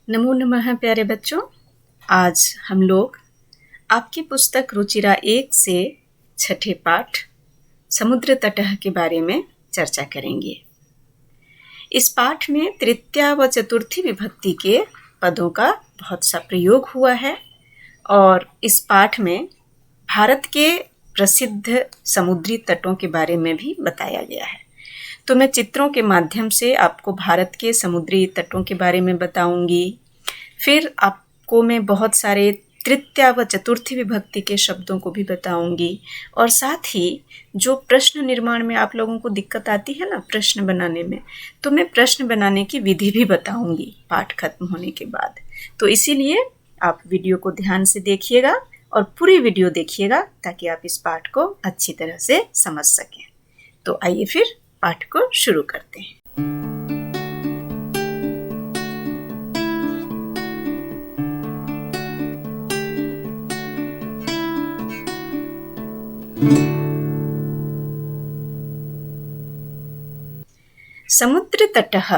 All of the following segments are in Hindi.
नमो नमः प्यारे बच्चों। आज हम लोग आपकी पुस्तक रुचिरा 1 से 6ठे पाठ समुद्र तटः के बारे में चर्चा करेंगे। इस पाठ में तृतीया व चतुर्थी विभक्ति के पदों का बहुत सा प्रयोग हुआ है और इस पाठ में भारत के प्रसिद्ध समुद्री तटों के बारे में भी बताया गया है। तो मैं चित्रों के माध्यम से आपको भारत के समुद्री तटों के बारे में बताऊंगी। फिर आपको मैं बहुत सारे तृतीया व चतुर्थी विभक्ति के शब्दों को भी बताऊंगी और साथ ही जो प्रश्न निर्माण में आप लोगों को दिक्कत आती है ना प्रश्न बनाने में, तो मैं प्रश्न बनाने की विधि भी बताऊंगी पाठ खत्म होने के बाद। तो इसीलिए आप वीडियो को ध्यान से देखिएगा और पूरी वीडियो देखिएगा ताकि आप इस पाठ को अच्छी तरह से समझ सकें। तो आइए फिर पाठ को शुरू करते हैं। समुद्र तटः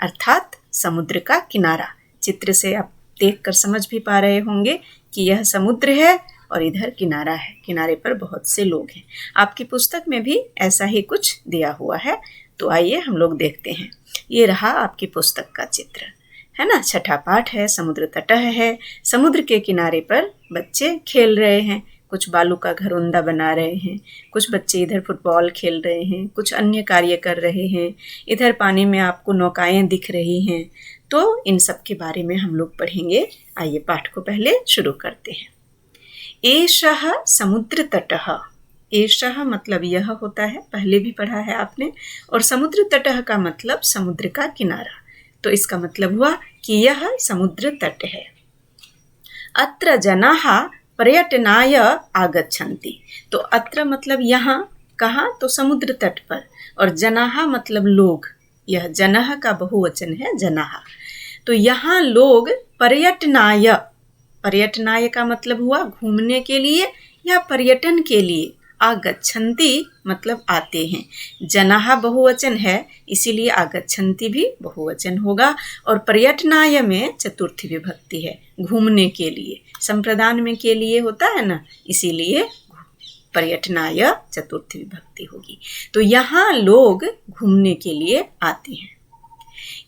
अर्थात समुद्र का किनारा। चित्र से आप देखकर समझ भी पा रहे होंगे कि यह समुद्र है और इधर किनारा है। किनारे पर बहुत से लोग हैं। आपकी पुस्तक में भी ऐसा ही कुछ दिया हुआ है। तो आइए हम लोग देखते हैं। ये रहा आपकी पुस्तक का चित्र, है ना। 6ठा पाठ है, समुद्र तटः है। समुद्र के किनारे पर बच्चे खेल रहे हैं। कुछ बालू का घरौंदा बना रहे हैं, कुछ बच्चे इधर फुटबॉल खेल रहे हैं, कुछ अन्य कार्य कर रहे हैं। इधर पानी में आपको नौकाएं दिख रही हैं। तो इन सब के बारे में हम लोग पढ़ेंगे। आइए पाठ को पहले शुरू करते हैं। एषः समुद्र तटः। एषः मतलब यह होता है, पहले भी पढ़ा है आपने। और समुद्र तटः का मतलब समुद्र का किनारा। तो इसका मतलब हुआ कि यह समुद्र तट है। अत्र जनाः पर्यटनाय आगच्छन्ति। तो अत्र मतलब यहाँ, कहाँ, तो समुद्र तट पर। और जनाः मतलब लोग। यह जनः का बहुवचन है, जनाः। तो यहाँ लोग पर्यटनाय, पर्यटनाय का मतलब हुआ घूमने के लिए या पर्यटन के लिए। आगच्छन्ति मतलब आते हैं। जनाः बहुवचन है, इसीलिए आगच्छन्ति भी बहुवचन होगा। और पर्यटनाय में चतुर्थी विभक्ति है, घूमने के लिए। संप्रदान में के लिए होता है ना, इसीलिए पर्यटनाय चतुर्थी विभक्ति होगी। तो यहाँ लोग घूमने के लिए आते हैं।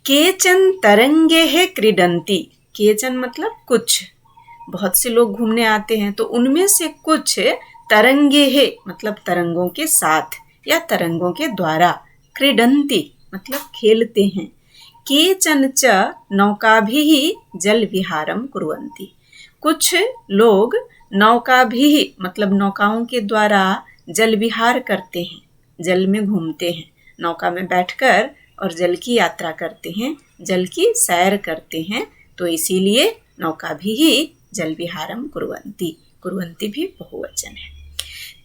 केचन तरंगे क्रीडन्ति। केचन मतलब कुछ, बहुत से लोग घूमने आते हैं। तो उनमें से कुछ तरंगे है मतलब तरंगों के साथ या तरंगों के द्वारा। क्रीडन्ति मतलब खेलते हैं। केचन च नौकाभिः जल विहारं कुर्वन्ति। कुछ लोग नौकाभिः मतलब नौकाओं के द्वारा जल विहार करते हैं, जल में घूमते हैं। नौका में बैठकर और जल की यात्रा करते हैं, जल की सैर करते हैं। तो इसीलिए नौकाभिः जल विहारं कुर्वन्ति। कुर्वन्ति भी बहुवचन है।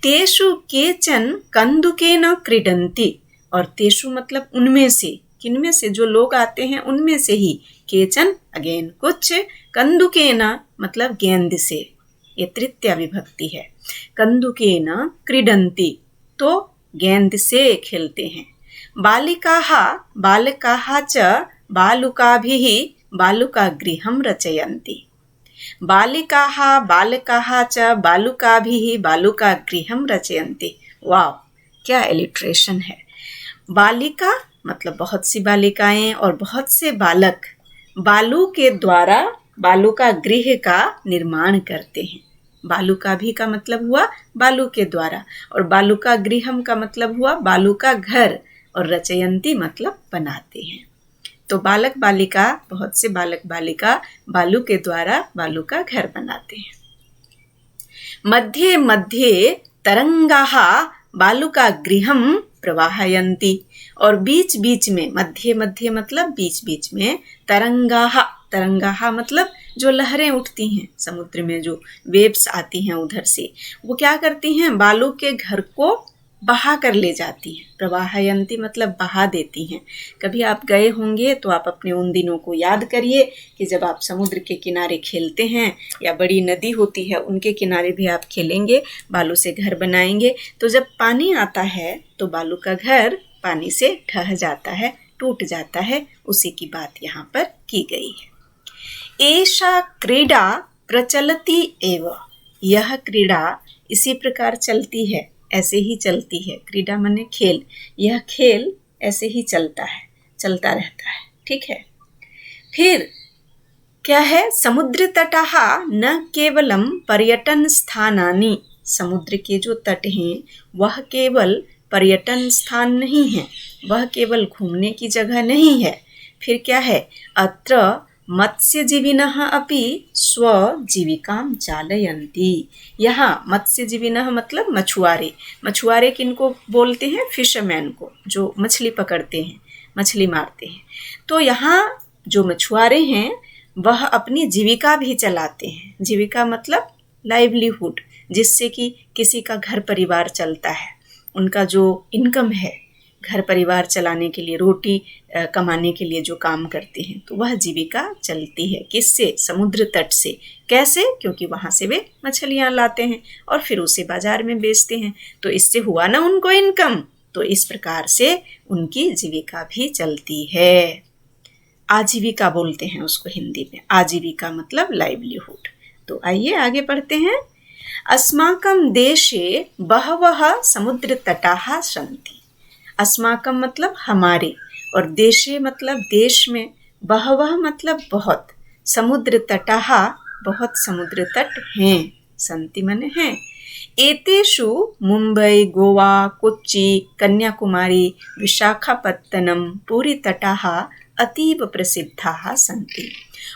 तेषु केचन कन्दुकेन क्रीडन्ति। और तेषु मतलब उनमें से, किनमें से, जो लोग आते हैं उनमें से ही। केचन अगेन कुछ, कन्दुकेन मतलब गेंद से। ये तृतीया विभक्ति है। कन्दुकेन क्रीडन्ति तो गेंद से खेलते हैं। बालिकाः बालकाः च बालुकाभिः बालुकागृहं रचयन्ति। बालिकाः बालकाः च बालुकाभिः बालुकागृहं रचयन्ति। वाव, क्या एलिट्रेशन है। बालिका मतलब बहुत सी बालिकाएं और बहुत से बालक बालू के द्वारा बालू का गृह का निर्माण करते हैं। बालू का भी का मतलब हुआ बालू के द्वारा, और बालू का गृहम का मतलब हुआ बालू का घर, और रचयंती मतलब बनाते हैं। तो बालक बालिका, बहुत से बालक बालिका बालू के द्वारा बालू का घर बनाते हैं। मध्ये मध्ये तरंगाः बालुका गृहं प्रवाहयन्ति। और बीच बीच में, मध्य मध्य मतलब बीच बीच में, तरंगाः, तरंगाः मतलब जो लहरें उठती हैं समुद्र में, जो वेव्स आती हैं उधर से, वो क्या करती हैं, बालू के घर को बहा कर ले जाती हैं। प्रवाहयंती मतलब बहा देती हैं। कभी आप गए होंगे तो आप अपने उन दिनों को याद करिए कि जब आप समुद्र के किनारे खेलते हैं या बड़ी नदी होती है उनके किनारे भी आप खेलेंगे, बालू से घर बनाएंगे। तो जब पानी आता है तो बालू का घर पानी से ढह जाता है, टूट जाता है। उसी की बात यहाँ पर की गई है। एषा क्रीडा प्रचलति एव, यह क्रीडा इसी प्रकार चलती है, ऐसे ही चलती है। क्रीडा माने खेल, यह खेल ऐसे ही चलता है, चलता रहता है, ठीक है। फिर क्या है, समुद्र तटः न केवलम पर्यटन स्थानानि, समुद्र के जो तट हैं वह केवल पर्यटन स्थान नहीं है, वह केवल घूमने की जगह नहीं है। फिर क्या है, अत्र मत्स्यजीविनः अपि स्वजीविकां चालयन्ति, यहाँ मत्स्यजीविनः मतलब मछुआरे, मछुआरे किनको बोलते हैं, फिशरमैन को, जो मछली पकड़ते हैं, मछली मारते हैं। तो यहाँ जो मछुआरे हैं वह अपनी जीविका भी चलाते हैं, जीविका मतलब लाइवलीहुड, जिससे कि किसी का घर परिवार चलता है, उनका जो इनकम है घर परिवार चलाने के लिए, रोटी कमाने के लिए जो काम करते हैं, तो वह जीविका चलती है किससे, समुद्र तट से। कैसे, क्योंकि वहाँ से वे मछलियाँ लाते हैं और फिर उसे बाजार में बेचते हैं, तो इससे हुआ ना उनको इनकम, तो इस प्रकार से उनकी जीविका भी चलती है। आजीविका बोलते हैं उसको हिंदी में, आजीविका मतलब लाइवलीहुड। तो आइए आगे पढ़ते हैं। अस्माकं देशे बहवः समुद्र तटाः सन्ति, अस्माकं मतलब हमारे, और देशे मतलब देश में, बहवः मतलब बहुत, समुद्र तटाः बहुत समुद्र तट हैं, सन्ति माने हैं। एतेषु मुंबई, गोवा, कोच्चि, कन्याकुमारी, विशाखापत्तनम, पुरी तटाः अतीव प्रसिद्धाः सन्ति,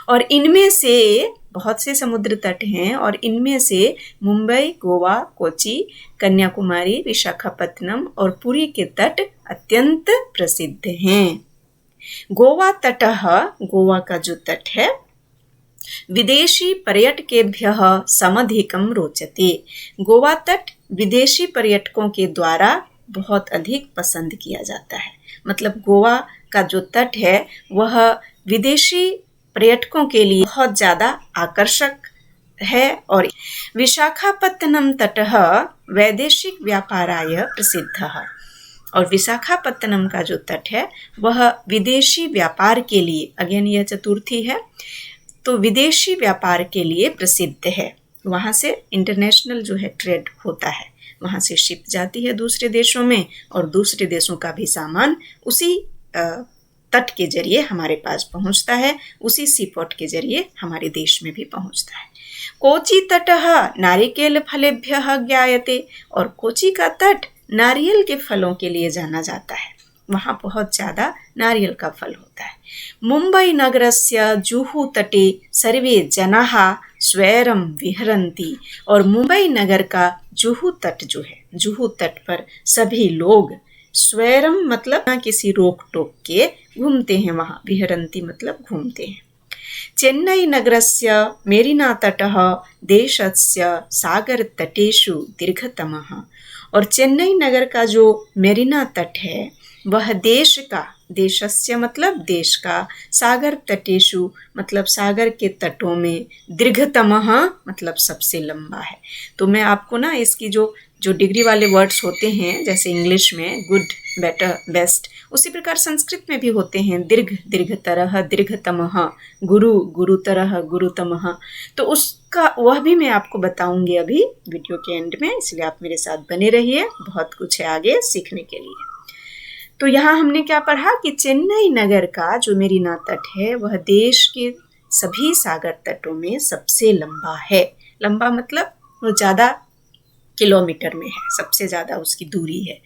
और इनमें से बहुत से समुद्र तट हैं, और इनमें से मुंबई, गोवा, कोच्चि, कन्याकुमारी, विशाखापत्तनम और पुरी के तट अत्यंत प्रसिद्ध हैं। गोवा तटः, गोवा का जो तट है, विदेशी पर्यटकेभ्यः समधिकं रोचते, गोवा तट विदेशी पर्यटकों के द्वारा बहुत अधिक पसंद किया जाता है। मतलब गोवा का जो तट है वह विदेशी पर्यटकों के लिए बहुत ज़्यादा आकर्षक है। और विशाखापत्तनम तटः वैदेशिक व्यापाराय प्रसिद्धः, और विशाखापत्तनम का जो तट है वह विदेशी व्यापार के लिए, अगेन यह चतुर्थी है, तो विदेशी व्यापार के लिए प्रसिद्ध है। वहाँ से इंटरनेशनल जो है ट्रेड होता है, वहाँ से शिप जाती है दूसरे देशों में, और दूसरे देशों का भी सामान उसी तट के जरिए हमारे पास पहुँचता है, उसी सीपोर्ट के जरिए हमारे देश में भी पहुँचता है। कोची तटः नारिकेल फलेभ्यः ज्ञायते, और कोची का तट नारियल के फलों के लिए जाना जाता है, वहाँ बहुत ज़्यादा नारियल का फल होता है। मुंबई नगरस्य जुहू तटे सर्वे जनाः स्वैरं विहरन्ति, और मुंबई नगर का जुहू तट जो है, जुहू तट पर सभी लोग स्वैरम मतलब ना किसी रोक टोक के घूमते हैं, वहाँ विहरन्ति मतलब घूमते हैं। चेन्नई नगरस्य मेरिना तटः देशस्य सागर तटेषु दीर्घतमः, और चेन्नई नगर का जो मेरिना तट है वह देश का, देशस्य मतलब देश का, सागर तटेषु मतलब सागर के तटों में, दीर्घतमः मतलब सबसे लंबा है। तो मैं आपको ना इसकी जो डिग्री वाले वर्ड्स होते हैं, जैसे इंग्लिश में गुड, बेटर, बेस्ट, उसी प्रकार संस्कृत में भी होते हैं दीर्घ, दीर्घतरः, दीर्घतमः, गुरु, गुरुतरः, गुरुतमः, तो उसका वह भी मैं आपको बताऊंगी अभी वीडियो के एंड में, इसलिए आप मेरे साथ बने रहिए, बहुत कुछ है आगे सीखने के लिए। तो यहाँ हमने क्या पढ़ा कि चेन्नई नगर का जो मेरिना तट है वह देश के सभी सागर तटों में सबसे लंबा है। लंबा मतलब वो ज़्यादा किलोमीटर में है, सबसे ज़्यादा उसकी दूरी है।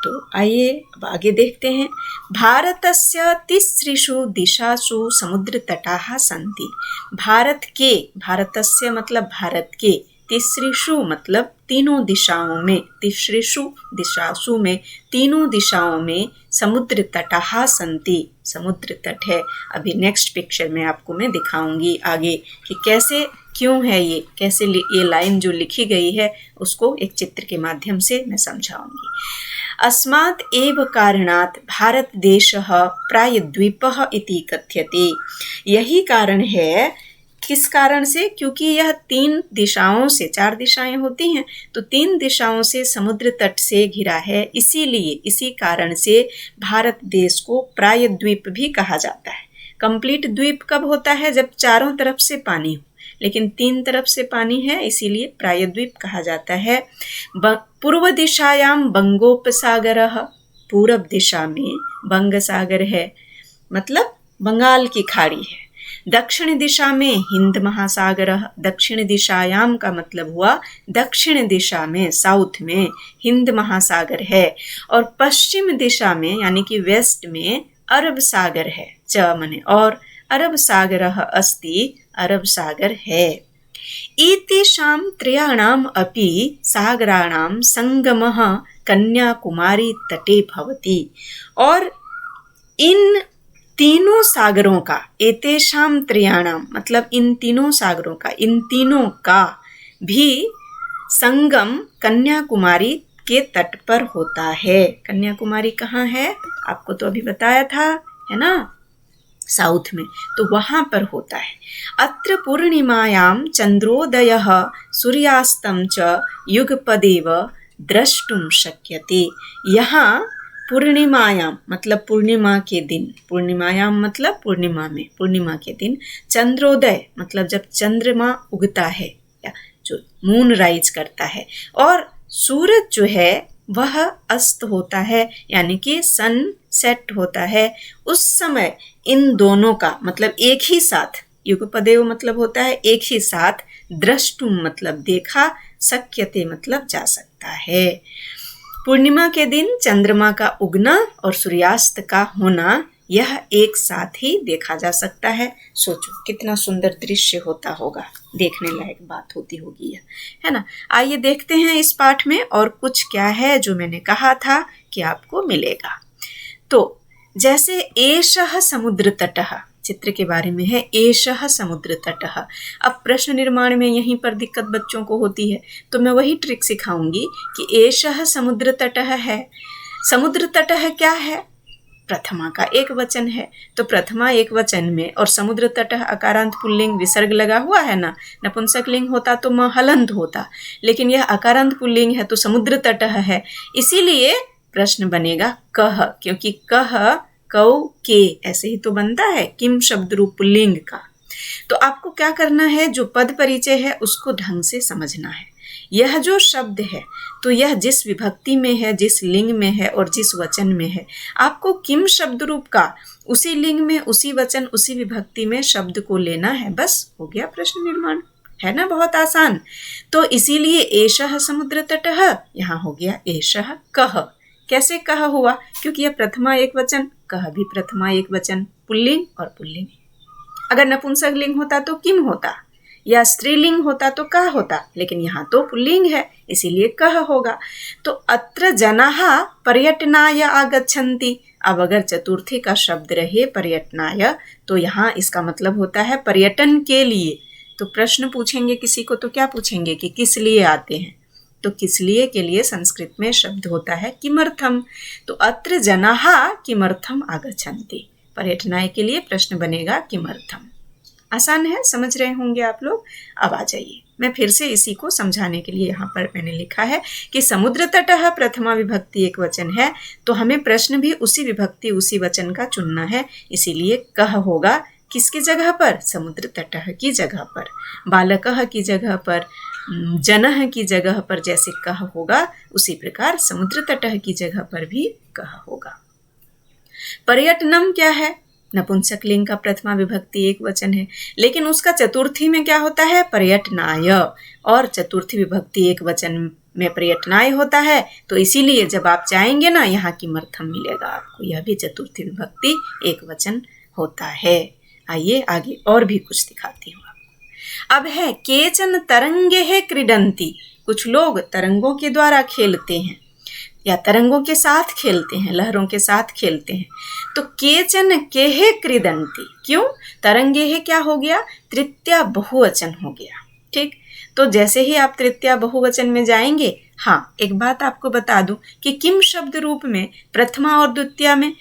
तो आइए अब आगे देखते हैं। भारतस्य तिस्रिषु दिशासु समुद्र तटाः सन्ति, भारत के, भारतस्य मतलब भारत के, तिस्रिषु मतलब तीनों दिशाओं में, तिस्रिषु दिशासु में तीनों दिशाओं में समुद्र तटाः सन्ति, समुद्र तट है। अभी नेक्स्ट पिक्चर में आपको मैं दिखाऊंगी आगे कि कैसे, क्यों है ये, कैसे ये लाइन जो लिखी गई है उसको एक चित्र के माध्यम से मैं समझाऊंगी। अस्मात् एव कारणात् भारत देशः प्रायद्वीपः इति कथ्यते, यही कारण है, किस कारण से, क्योंकि यह तीन दिशाओं से, चार दिशाएं होती हैं तो तीन दिशाओं से समुद्र तट से घिरा है, इसीलिए इसी कारण से भारत देश को प्रायद्वीप भी कहा जाता है। कंप्लीट द्वीप कब होता है? जब चारों तरफ से पानी हो, लेकिन 3 तरफ से पानी है, इसीलिए प्रायद्वीप कहा जाता है। पूर्व दिशायाम बंगोपसागरः, पूरब दिशा में बंग सागर है, मतलब बंगाल की खाड़ी है। दक्षिण दिशा में हिंद महासागर, दक्षिण दिशायाम का मतलब हुआ दक्षिण दिशा में, साउथ में हिंद महासागर है। और पश्चिम दिशा में यानी कि वेस्ट में अरब सागर है, च मने और, अरब सागर अस्ति, अरब सागर है। एतेषां त्रयाणाम् अपि सागराणां संगमः कन्याकुमारी तटे भवति। और इन तीनों सागरों का, एतेषां त्रयाणाम मतलब इन तीनों सागरों का, इन तीनों का भी संगम कन्याकुमारी के तट पर होता है। कन्याकुमारी कहाँ है? आपको तो अभी बताया था, है ना, साउथ में, तो वहां पर होता है। अत्र पूर्णिमायां चंद्रोदयः सूर्यास्तं च युगपदेव द्रष्टुम शक्यते। यहाँ पूर्णिमायाम मतलब पूर्णिमा के दिन, पूर्णिमायाम मतलब पूर्णिमा में, पूर्णिमा के दिन, चंद्रोदय मतलब जब चंद्रमा उगता है या जो मून राइज करता है, और सूरज जो है वह अस्त होता है यानी कि सन सेट होता है, उस समय इन दोनों का मतलब एक ही साथ, युगपदेव मतलब होता है एक ही साथ, द्रष्टुम मतलब देखा, शक्यते मतलब जा सकता है। पूर्णिमा के दिन चंद्रमा का उगना और सूर्यास्त का होना यह एक साथ ही देखा जा सकता है। सोचो कितना सुंदर दृश्य होता होगा, देखने लायक बात होती होगी यह, है ना। आइए देखते हैं इस पाठ में और कुछ क्या है जो मैंने कहा था कि आपको मिलेगा। तो जैसे एषः समुद्र तटः, चित्र के बारे में है, एषः समुद्र तटः। अब प्रश्न निर्माण में यहीं पर दिक्कत बच्चों को होती है, तो मैं वही ट्रिक सिखाऊंगी कि एषः समुद्र तटः है। समुद्र तटः क्या है? प्रथमा का एक वचन है, तो प्रथमा एक वचन में और समुद्र तटः अकारांत पुल्लिंग विसर्ग लगा हुआ है ना, नपुंसक लिंग होता तो म हलंत होता, लेकिन यह अकारांत पुल्लिंग है तो समुद्र तटः है, इसीलिए प्रश्न बनेगा कह, क्योंकि कह कौ के ऐसे ही तो बनता है किम शब्द रूप पुल्लिंग का। तो आपको क्या करना है, जो पद परिचय है उसको ढंग से समझना है। यह जो शब्द है तो यह जिस विभक्ति में है, जिस लिंग में है और जिस वचन में है, आपको किम शब्द रूप का उसी लिंग में, उसी वचन, उसी विभक्ति में शब्द को लेना है, बस हो गया प्रश्न निर्माण, है ना, बहुत आसान। तो इसीलिए एषः समुद्र तटः, यहाँ हो गया एषः कह। कैसे कह हुआ? क्योंकि यह प्रथमा एक वचन, कह भी प्रथमा एक वचन, पुल्लिंग और पुल्लिंग। अगर नपुंसक लिंग होता तो किम होता, या स्त्रीलिंग होता तो कह होता, लेकिन यहाँ तो पुल्लिंग है इसीलिए कह होगा। तो अत्र जनाः पर्यटनाय आगच्छन्ति। अब अगर चतुर्थी का शब्द रहे पर्यटनाय तो यहाँ इसका मतलब होता है पर्यटन के लिए। तो प्रश्न पूछेंगे किसी को तो क्या पूछेंगे कि किस लिए आते हैं, तो किस लिए के लिए संस्कृत में शब्द होता है किमर्थम। तो अत्र जनाः किमर्थम आगच्छन्ति, पर्यटनाय के लिए प्रश्न बनेगा किमर्थम। आसान है, समझ रहे होंगे आप लोग। अब आ जाइए, मैं फिर से इसी को समझाने के लिए यहाँ पर मैंने लिखा है कि समुद्र तटः प्रथमा विभक्ति एक वचन है, तो हमें प्रश्न भी उसी विभक्ति उसी वचन का चुनना है, इसीलिए कह होगा किसकी जगह पर? समुद्र तटः की जगह पर, बालकः की जगह पर, जनः की जगह पर जैसे कह होगा उसी प्रकार समुद्र तटः की जगह पर भी कह होगा। पर्यटनम क्या है? नपुंसक लिंग का प्रथमा विभक्ति एक वचन है, लेकिन उसका चतुर्थी में क्या होता है? पर्यटनाय, और चतुर्थी विभक्ति एक वचन में पर्यटनाय होता है, तो इसीलिए जब आप जाएंगे ना यहाँ किमर्थम मिलेगा आपको, यह भी चतुर्थी विभक्ति एक वचन होता है। आइए आगे और भी कुछ दिखाती हूँ आपको। अब है केचन तरंगे है क्रीडंती, कुछ लोग तरंगों के द्वारा खेलते हैं या तरंगों के साथ खेलते हैं, लहरों के साथ खेलते हैं। तो केचन केहे क्रीडंती, क्यों? तरंगे है क्या हो गया? तृतीया बहुवचन हो गया, ठीक। तो जैसे ही आप तृतीया बहुवचन में जाएंगे, हाँ एक बात आपको बता दूं कि किम शब्द रूप में प्रथमा और द्वितीया में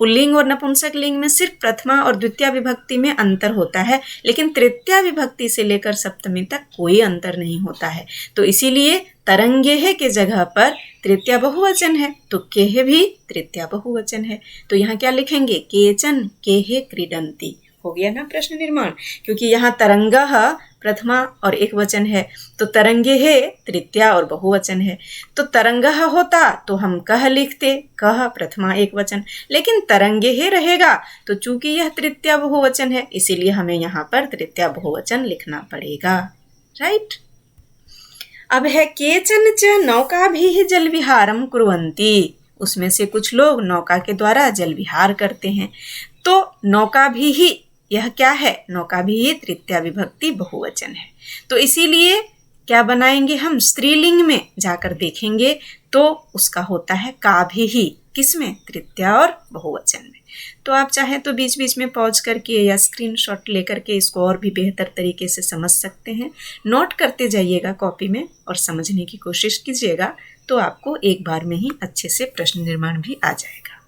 पुल्लिंग और नपुंसक लिंग में सिर्फ प्रथमा और द्वितीय विभक्ति में अंतर होता है, लेकिन तृतीय विभक्ति से लेकर सप्तमी तक कोई अंतर नहीं होता है। तो इसीलिए तरंगेह के जगह पर तृतीय बहुवचन है, तो केह भी तृतीय बहुवचन है। तो यहाँ क्या लिखेंगे? केचन केह क्रीडन्ति। हो गया ना प्रश्न निर्माण, क्योंकि यहाँ तरंगः प्रथमा और एक वचन है, तो तरंगेह तृतीया और बहुवचन है। तो तरंगः होता तो हम कह लिखते, कह प्रथमा एक वचन, लेकिन तरंगेह रहेगा तो चूंकि यह तृतीया बहुवचन है इसीलिए हमें यहाँ पर तृतीया बहुवचन लिखना पड़ेगा। राइट। अब है केचन च नौकाभिः जल विहारम कुर्वन्ति। उसमें से कुछ लोग नौका के द्वारा जल विहार करते हैं। तो नौकाभिः यह क्या है? नौकाभिः तृतीया विभक्ति बहुवचन है, तो इसीलिए क्या बनाएंगे हम? स्त्रीलिंग में जाकर देखेंगे तो उसका होता है काभिः। किसमें? तृतीया और बहुवचन में। तो आप चाहे तो बीच बीच में पॉज करके या स्क्रीनशॉट लेकर के इसको और भी बेहतर तरीके से समझ सकते हैं। नोट करते जाइएगा कॉपी में और समझने की कोशिश कीजिएगा, तो आपको एक बार में ही अच्छे से प्रश्न निर्माण भी आ जाएगा।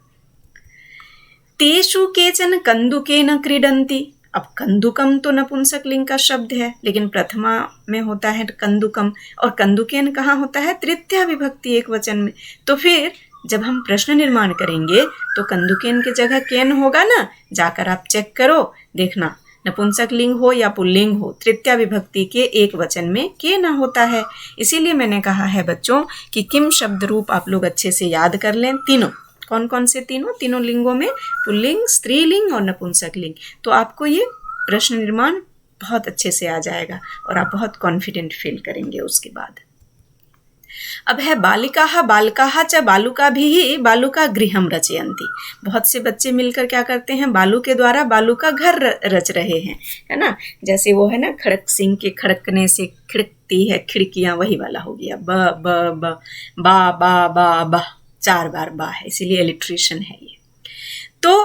तेषु केचन कंदुकेन क्रीडन्ति। अब कंदुकम तो नपुंसक लिंग का शब्द है, लेकिन प्रथमा में होता है कंदुकम, और कंदुकेन कहाँ होता है? तृतीया विभक्ति एक वचन में। तो फिर जब हम प्रश्न निर्माण करेंगे तो कंदुकेन की जगह केन होगा ना। जाकर आप चेक करो, देखना नपुंसक लिंग हो या पुल्लिंग हो, तृतीया विभक्ति के एक वचन में के ना होता है। इसीलिए मैंने कहा है बच्चों कि किम शब्द रूप आप लोग अच्छे से याद कर लें। तीनों, कौन कौन से? तीनों लिंगों में, पुल्लिंग, स्त्रीलिंग और नपुंसक लिंग। तो आपको ये प्रश्न निर्माण बहुत अच्छे से आ जाएगा और आप बहुत कॉन्फिडेंट फील करेंगे उसके बाद। अब है बालिकाः बालकाः च बालुकाभिः बालुका गृहं रचयन्ति। बहुत से बच्चे मिलकर क्या करते हैं? बालू के द्वारा बालू का घर रच रहे हैं, है ना। जैसे वो है ना, खड़क सिंह के खड़कने से खिड़कती है खिड़कियां, वही वाला हो गया। ब ब ब बा बा बा बा, 4 बार बा है, इसीलिए इलेक्ट्रिशियन है ये। तो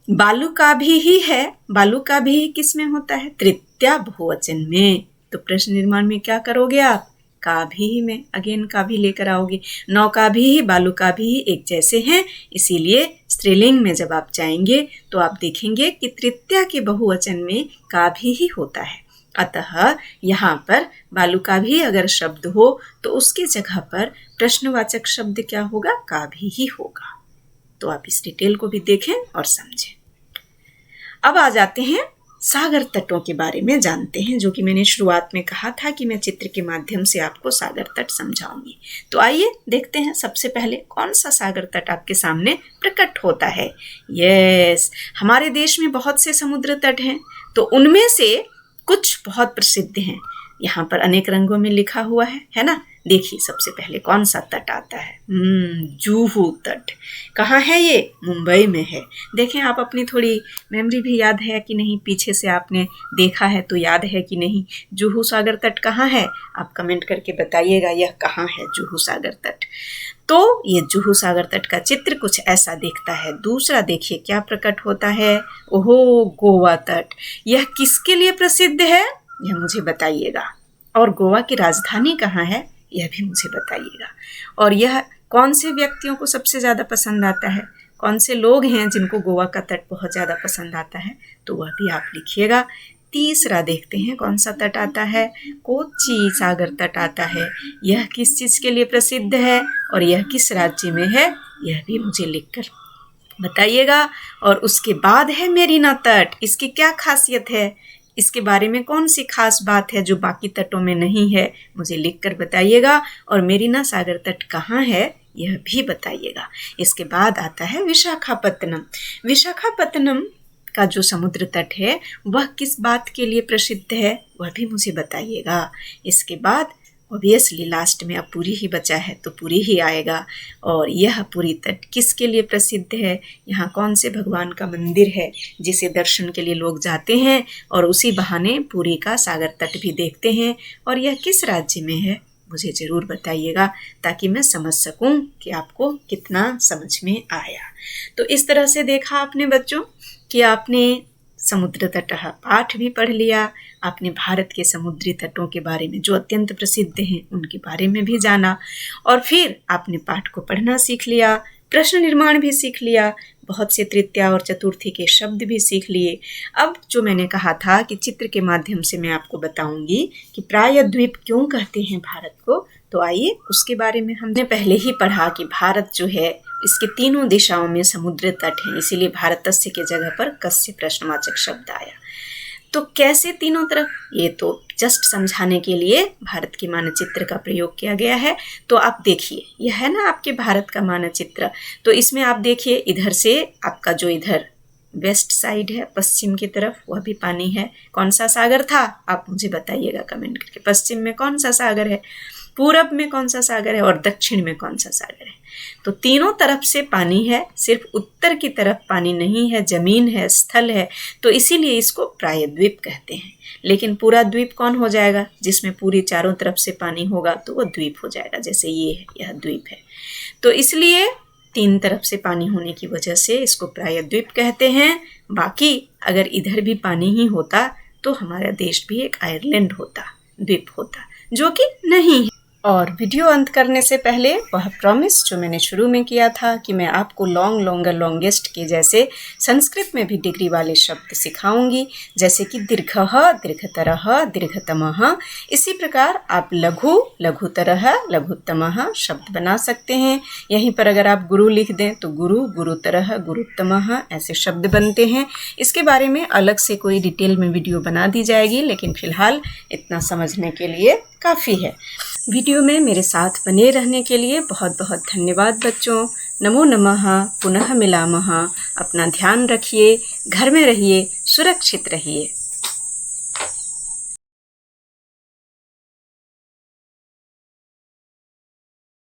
बालुकाभिः है, बालुकाभिः किस में होता है? तृतीया बहुवचन में। तो प्रश्न निर्माण में क्या करोगे आप? काभिः में अगेन काभिः लेकर आओगे। नौकाभिः बालुकाभिः एक जैसे हैं, इसीलिए स्त्रीलिंग में जब आप जाएंगे तो आप देखेंगे कि तृतीया के बहुवचन में काभिः होता है। अतः यहाँ पर बालुकाभिः अगर शब्द हो तो उसकी जगह पर प्रश्नवाचक शब्द क्या होगा? काभिः होगा। तो आप इस डिटेल को भी देखें और समझें। अब आ जाते हैं सागर तटों के बारे में जानते हैं, जो कि मैंने शुरुआत में कहा था कि मैं चित्र के माध्यम से आपको सागर तट समझाऊंगी। तो आइए देखते हैं सबसे पहले कौन सा सागर तट आपके सामने प्रकट होता है। यस, हमारे देश में बहुत से समुद्र तट हैं, तो उनमें से कुछ बहुत प्रसिद्ध हैं। यहाँ पर अनेक रंगों में लिखा हुआ है ना। देखिए सबसे पहले कौन सा तट आता है? जुहू तट। कहाँ है ये? मुंबई में है। देखें आप अपनी थोड़ी मेमोरी भी याद है कि नहीं, पीछे से आपने देखा है तो याद है कि नहीं। जुहू सागर तट कहाँ है? आप कमेंट करके बताइएगा यह कहाँ है जुहू सागर तट। तो ये जुहू सागर तट का चित्र कुछ ऐसा दिखता है। दूसरा देखिए क्या प्रकट होता है? ओहो, गोवा तट। यह किसके लिए प्रसिद्ध है? यह मुझे बताइएगा। और गोवा की राजधानी कहाँ है? यह भी मुझे बताइएगा। और यह कौन से व्यक्तियों को सबसे ज़्यादा पसंद आता है? कौन से लोग हैं जिनको गोवा का तट बहुत ज़्यादा पसंद आता है? तो वह भी आप लिखिएगा। तीसरा देखते हैं कौन सा तट आता है? कोच्चि सागर तट आता है। यह किस चीज़ के लिए प्रसिद्ध है और यह किस राज्य में है? यह भी मुझे लिखकर बताइएगा। और उसके बाद है मेरीना तट। इसकी क्या खासियत है? इसके बारे में कौन सी खास बात है जो बाकी तटों में नहीं है? मुझे लिखकर बताइएगा। और मेरीना सागर तट कहाँ है यह भी बताइएगा। इसके बाद आता है विशाखापत्तनम। विशाखापत्तनम का जो समुद्र तट है वह किस बात के लिए प्रसिद्ध है? वह भी मुझे बताइएगा। इसके बाद ऑब्वियसली लास्ट में अब पुरी ही बचा है तो पुरी ही आएगा। और यह पुरी तट किसके लिए प्रसिद्ध है? यहाँ कौन से भगवान का मंदिर है जिसे दर्शन के लिए लोग जाते हैं और उसी बहाने पुरी का सागर तट भी देखते हैं? और यह किस राज्य में है? मुझे ज़रूर बताइएगा ताकि मैं समझ सकूं कि आपको कितना समझ में आया। तो इस तरह से देखा आपने बच्चों कि आपने समुद्र तट पाठ भी पढ़ लिया, आपने भारत के समुद्री तटों के बारे में जो अत्यंत प्रसिद्ध हैं उनके बारे में भी जाना, और फिर आपने पाठ को पढ़ना सीख लिया, प्रश्न निर्माण भी सीख लिया, बहुत से तृतीया और चतुर्थी के शब्द भी सीख लिए। अब जो मैंने कहा था कि चित्र के माध्यम से मैं आपको बताऊंगी कि प्रायद्वीप क्यों कहते हैं भारत को, तो आइए उसके बारे में हमने पहले ही पढ़ा कि भारत जो है इसके तीनों दिशाओं में समुद्र तट है, इसीलिए भारतस्य के जगह पर कस्य प्रश्नवाचक शब्द आया। तो कैसे तीनों तरफ, ये तो जस्ट समझाने के लिए भारत के मानचित्र का प्रयोग किया गया है। तो आप देखिए, यह है ना आपके भारत का मानचित्र। तो इसमें आप देखिए, इधर से आपका जो इधर वेस्ट साइड है, पश्चिम की तरफ, वह भी पानी है। कौन सा सागर था आप मुझे बताइएगा कमेंट करके। पश्चिम में कौन सा सागर है, पूरब में कौन सा सागर है और दक्षिण में कौन सा सागर है। तो तीनों तरफ से पानी है, सिर्फ उत्तर की तरफ पानी नहीं है, जमीन है, स्थल है। तो इसीलिए इसको प्रायद्वीप कहते हैं। लेकिन पूरा द्वीप कौन हो जाएगा, जिसमें पूरी चारों तरफ से पानी होगा तो वह द्वीप हो जाएगा। जैसे ये है, यह द्वीप है। तो इसलिए तीन तरफ से पानी होने की वजह से इसको प्रायद्वीप कहते हैं। बाकी अगर इधर भी पानी ही होता तो हमारा देश भी एक आयरलैंड होता, द्वीप होता, जो कि नहीं है। और वीडियो अंत करने से पहले वह प्रॉमिस जो मैंने शुरू में किया था कि मैं आपको लॉन्ग, लॉन्गर, लॉन्गेस्ट के जैसे संस्कृत में भी डिग्री वाले शब्द सिखाऊंगी, जैसे कि दीर्घः, दीर्घतरः, दीर्घतमः। इसी प्रकार आप लघु, लघुतरः, लघुत्तमः शब्द बना सकते हैं। यहीं पर अगर आप गुरु लिख दें तो गुरु, गुरुतरः, गुरुत्तमः ऐसे शब्द बनते हैं। इसके बारे में अलग से कोई डिटेल में वीडियो बना दी जाएगी, लेकिन फिलहाल इतना समझने के लिए काफ़ी है। वीडियो में मेरे साथ बने रहने के लिए बहुत बहुत धन्यवाद बच्चों। नमो नमः, पुनः मिलामः। अपना ध्यान रखिए, घर में रहिए, सुरक्षित रहिए।